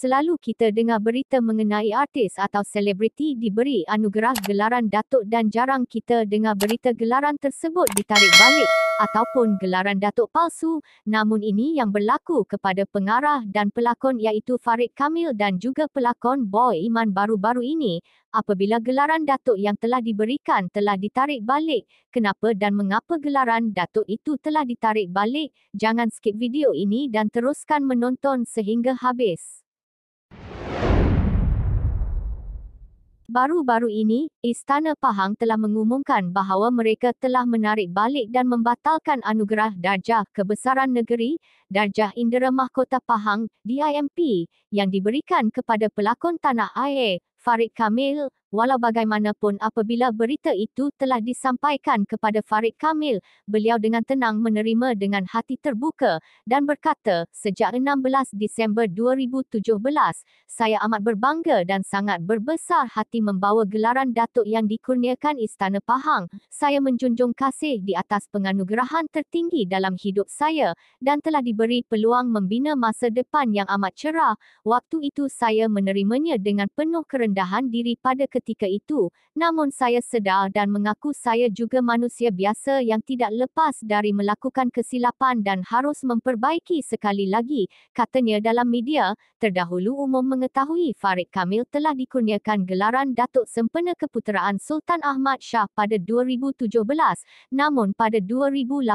Selalu kita dengar berita mengenai artis atau selebriti diberi anugerah gelaran Datuk dan jarang kita dengar berita gelaran tersebut ditarik balik ataupun gelaran Datuk palsu. Namun ini yang berlaku kepada pengarah dan pelakon iaitu Farid Kamil dan juga pelakon Boy Iman baru-baru ini. Apabila gelaran Datuk yang telah diberikan telah ditarik balik, kenapa dan mengapa gelaran Datuk itu telah ditarik balik? Jangan skip video ini dan teruskan menonton sehingga habis. Baru-baru ini, Istana Pahang telah mengumumkan bahawa mereka telah menarik balik dan membatalkan anugerah Darjah Kebesaran Negeri, Darjah Indera Mahkota Pahang, DIMP, yang diberikan kepada pelakon tanah air, Farid Kamil. Walau bagaimanapun apabila berita itu telah disampaikan kepada Farid Kamil, beliau dengan tenang menerima dengan hati terbuka dan berkata, sejak 16 Disember 2017, saya amat berbangga dan sangat berbesar hati membawa gelaran Datuk yang dikurniakan Istana Pahang. Saya menjunjung kasih di atas penganugerahan tertinggi dalam hidup saya dan telah diberi peluang membina masa depan yang amat cerah. Waktu itu saya menerimanya dengan penuh kerendahan diri pada ketika itu, namun saya sedar dan mengaku saya juga manusia biasa yang tidak lepas dari melakukan kesilapan dan harus memperbaiki sekali lagi, katanya dalam media. Terdahulu umum mengetahui Farid Kamil telah dikurniakan gelaran Datuk Sempena Keputeraan Sultan Ahmad Shah pada 2017, namun pada 2018,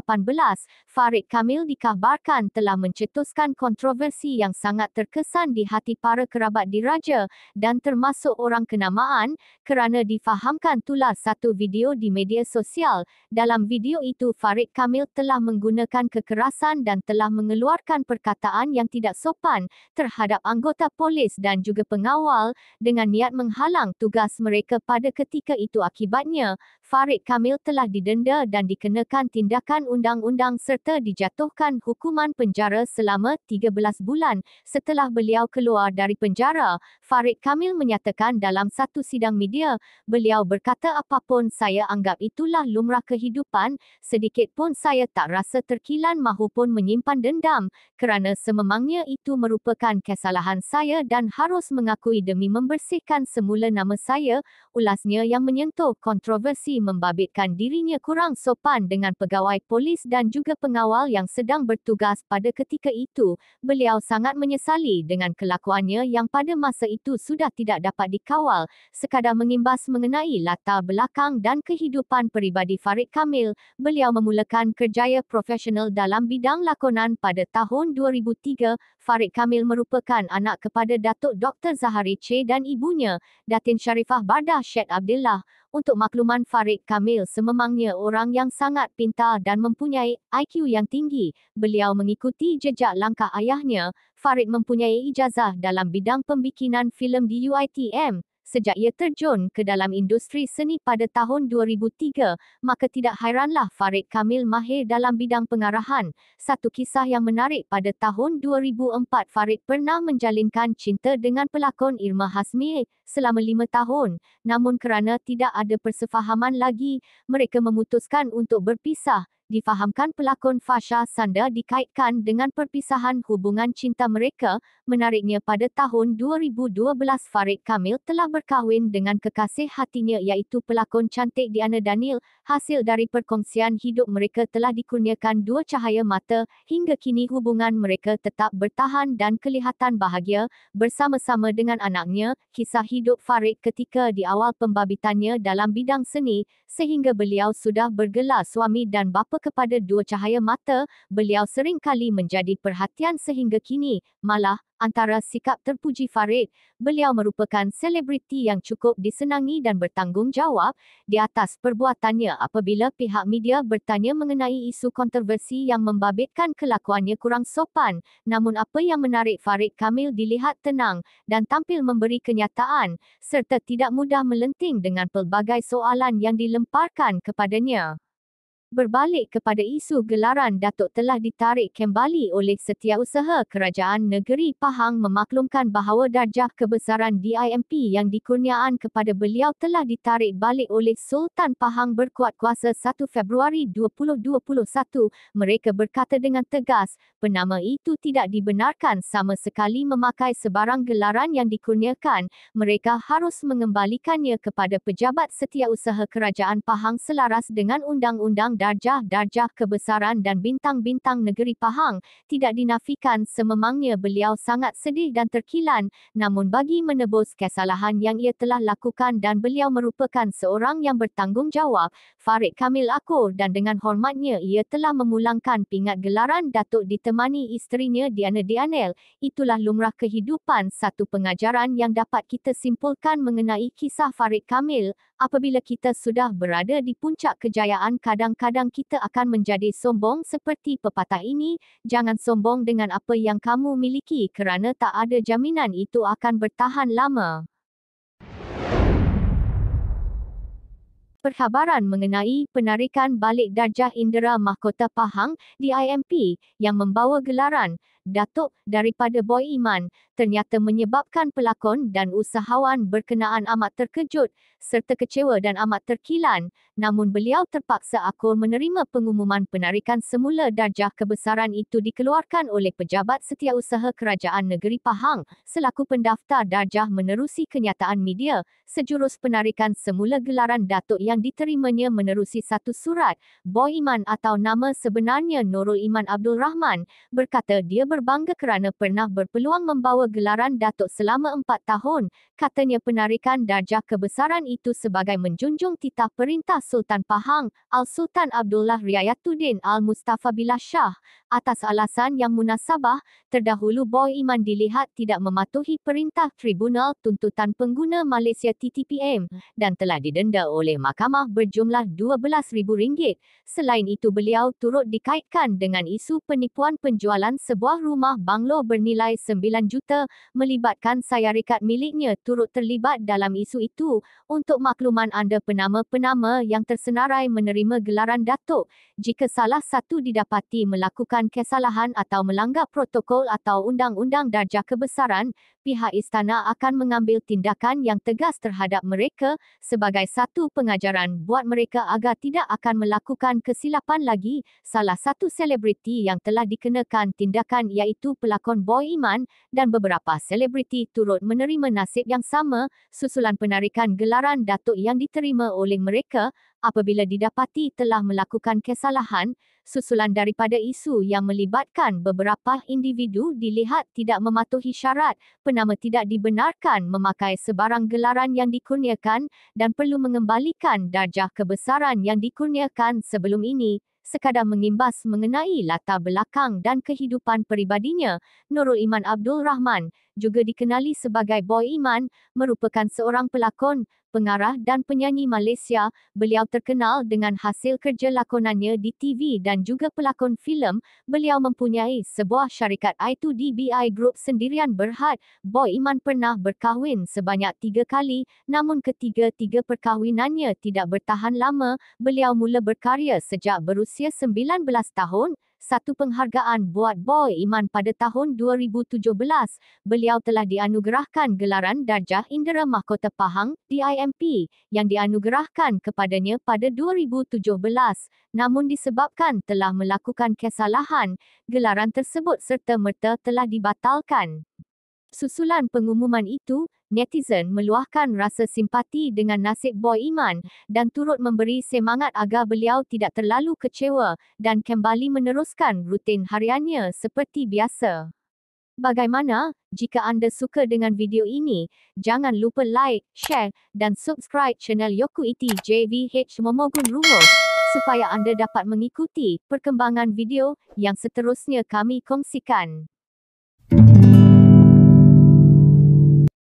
Farid Kamil dikabarkan telah mencetuskan kontroversi yang sangat terkesan di hati para kerabat diraja dan termasuk orang kenamaan, kerana difahamkan tular satu video di media sosial. Dalam video itu Farid Kamil telah menggunakan kekerasan dan telah mengeluarkan perkataan yang tidak sopan terhadap anggota polis dan juga pengawal dengan niat menghalang tugas mereka pada ketika itu. Akibatnya, Farid Kamil telah didenda dan dikenakan tindakan undang-undang serta dijatuhkan hukuman penjara selama 13 bulan. Setelah beliau keluar dari penjara, Farid Kamil menyatakan dalam satu sidang media, beliau berkata, apapun saya anggap itulah lumrah kehidupan, sedikit pun saya tak rasa terkilan mahupun menyimpan dendam, kerana sememangnya itu merupakan kesalahan saya dan harus mengakui demi membersihkan semula nama saya. Ulasnya yang menyentuh kontroversi membabitkan dirinya kurang sopan dengan pegawai polis dan juga pengawal yang sedang bertugas pada ketika itu. Beliau sangat menyesali dengan kelakuannya yang pada masa itu sudah tidak dapat dikawal. Sekadar mengimbas mengenai latar belakang dan kehidupan peribadi Farid Kamil, beliau memulakan kerjaya profesional dalam bidang lakonan pada tahun 2003. Farid Kamil merupakan anak kepada Datuk Dr. Zahari C dan ibunya, Datin Sharifah Bardah Syed Abdillah. Untuk makluman, Farid Kamil sememangnya orang yang sangat pintar dan mempunyai IQ yang tinggi. Beliau mengikuti jejak langkah ayahnya. Farid mempunyai ijazah dalam bidang pembikinan filem di UiTM. Sejak ia terjun ke dalam industri seni pada tahun 2003, maka tidak hairanlah Farid Kamil mahir dalam bidang pengarahan. Satu kisah yang menarik, pada tahun 2004 Farid pernah menjalinkan cinta dengan pelakon Irma Hasmi selama 5 tahun. Namun kerana tidak ada persefahaman lagi, mereka memutuskan untuk berpisah. Difahamkan pelakon Fasha Sanda dikaitkan dengan perpisahan hubungan cinta mereka. Menariknya, pada tahun 2012 Farid Kamil telah berkahwin dengan kekasih hatinya iaitu pelakon cantik Diana Daniel. Hasil dari perkongsian hidup mereka telah dikurniakan 2 cahaya mata. Hingga kini hubungan mereka tetap bertahan dan kelihatan bahagia bersama-sama dengan anaknya. Kisah hidup Farid ketika di awal pembabitannya dalam bidang seni, sehingga beliau sudah bergelar suami dan bapa kepada 2 cahaya mata. Beliau sering kali menjadi perhatian sehingga kini. Malah, antara sikap terpuji Farid, beliau merupakan selebriti yang cukup disenangi dan bertanggungjawab di atas perbuatannya. Apabila pihak media bertanya mengenai isu kontroversi yang membabitkan kelakuannya kurang sopan, namun apa yang menarik, Farid Kamil dilihat tenang dan tampil memberi kenyataan, serta tidak mudah melenting dengan pelbagai soalan yang dilemparkan kepadanya. Berbalik kepada isu gelaran Datuk telah ditarik kembali oleh Setiausaha Kerajaan Negeri Pahang memaklumkan bahawa darjah kebesaran DIMP yang dikurniaan kepada beliau telah ditarik balik oleh Sultan Pahang berkuat kuasa 1 Februari 2021. Mereka berkata dengan tegas, penama itu tidak dibenarkan sama sekali memakai sebarang gelaran yang dikurniakan. Mereka harus mengembalikannya kepada pejabat Setiausaha Kerajaan Pahang selaras dengan Undang-Undang Darjah Kebesaran dan Bintang-Bintang Negeri Pahang. Tidak dinafikan sememangnya beliau sangat sedih dan terkilan, namun bagi menebus kesalahan yang ia telah lakukan dan beliau merupakan seorang yang bertanggungjawab, Farid Kamil Akur, dan dengan hormatnya ia telah memulangkan pingat gelaran Datuk ditemani isterinya Diana Dianel. Itulah lumrah kehidupan. Satu pengajaran yang dapat kita simpulkan mengenai kisah Farid Kamil. Apabila kita sudah berada di puncak kejayaan, kadang-kadang kita akan menjadi sombong seperti pepatah ini. Jangan sombong dengan apa yang kamu miliki kerana tak ada jaminan itu akan bertahan lama. Perkhabaran mengenai penarikan balik darjah Indera Mahkota Pahang DIMP yang membawa gelaran Datuk daripada Boy Iman ternyata menyebabkan pelakon dan usahawan berkenaan amat terkejut serta kecewa dan amat terkilan. Namun beliau terpaksa akur menerima pengumuman penarikan semula darjah kebesaran itu dikeluarkan oleh pejabat Setiausaha Kerajaan Negeri Pahang selaku pendaftar darjah menerusi kenyataan media. Sejurus penarikan semula gelaran Datuk yang diterimanya menerusi satu surat. Boy Iman atau nama sebenarnya Nurul Iman Abdul Rahman berkata dia berbangga kerana pernah berpeluang membawa gelaran Datuk selama 4 tahun. Katanya penarikan darjah kebesaran itu sebagai menjunjung titah perintah Sultan Pahang, Al-Sultan Abdullah Riayatuddin Al-Mustafa Billah Shah. Atas alasan yang munasabah, terdahulu Boy Iman dilihat tidak mematuhi perintah Tribunal Tuntutan Pengguna Malaysia TTPM dan telah didenda oleh mahkamah berjumlah RM12,000. Selain itu beliau turut dikaitkan dengan isu penipuan penjualan sebuah rumah banglo bernilai 9 juta melibatkan syarikat miliknya turut terlibat dalam isu itu. Untuk makluman anda, penama-penama yang tersenarai menerima gelaran Datuk, jika salah satu didapati melakukan kesalahan atau melanggar protokol atau undang-undang darjah kebesaran, pihak istana akan mengambil tindakan yang tegas terhadap mereka sebagai satu pengajaran buat mereka agar tidak akan melakukan kesilapan lagi. Salah satu selebriti yang telah dikenakan tindakan iaitu pelakon Boy Iman dan beberapa selebriti turut menerima nasib yang sama susulan penarikan gelaran Datuk yang diterima oleh mereka apabila didapati telah melakukan kesalahan. Susulan daripada isu yang melibatkan beberapa individu dilihat tidak mematuhi syarat, penama tidak dibenarkan memakai sebarang gelaran yang dikurniakan dan perlu mengembalikan darjah kebesaran yang dikurniakan sebelum ini. Sekadar mengimbas mengenai latar belakang dan kehidupan peribadinya, Nurul Iman Abdul Rahman, juga dikenali sebagai Boy Iman, merupakan seorang pelakon, pengarah dan penyanyi Malaysia. Beliau terkenal dengan hasil kerja lakonannya di TV dan juga pelakon filem. Beliau mempunyai sebuah syarikat iaitu DBI Group sendirian berhad. Boy Iman pernah berkahwin sebanyak 3 kali, namun ketiga-tiga perkahwinannya tidak bertahan lama. Beliau mula berkarya sejak berusia 19 tahun. Satu penghargaan buat Boy Iman pada tahun 2017, beliau telah dianugerahkan gelaran Darjah Indera Mahkota Pahang DIMP yang dianugerahkan kepadanya pada 2017. Namun disebabkan telah melakukan kesalahan, gelaran tersebut serta-merta telah dibatalkan. Susulan pengumuman itu, netizen meluahkan rasa simpati dengan nasib Boy Iman dan turut memberi semangat agar beliau tidak terlalu kecewa dan kembali meneruskan rutin hariannya seperti biasa. Bagaimana? Jika anda suka dengan video ini, jangan lupa like, share dan subscribe channel Yoku Iti JVH Momogun Rumus supaya anda dapat mengikuti perkembangan video yang seterusnya kami kongsikan.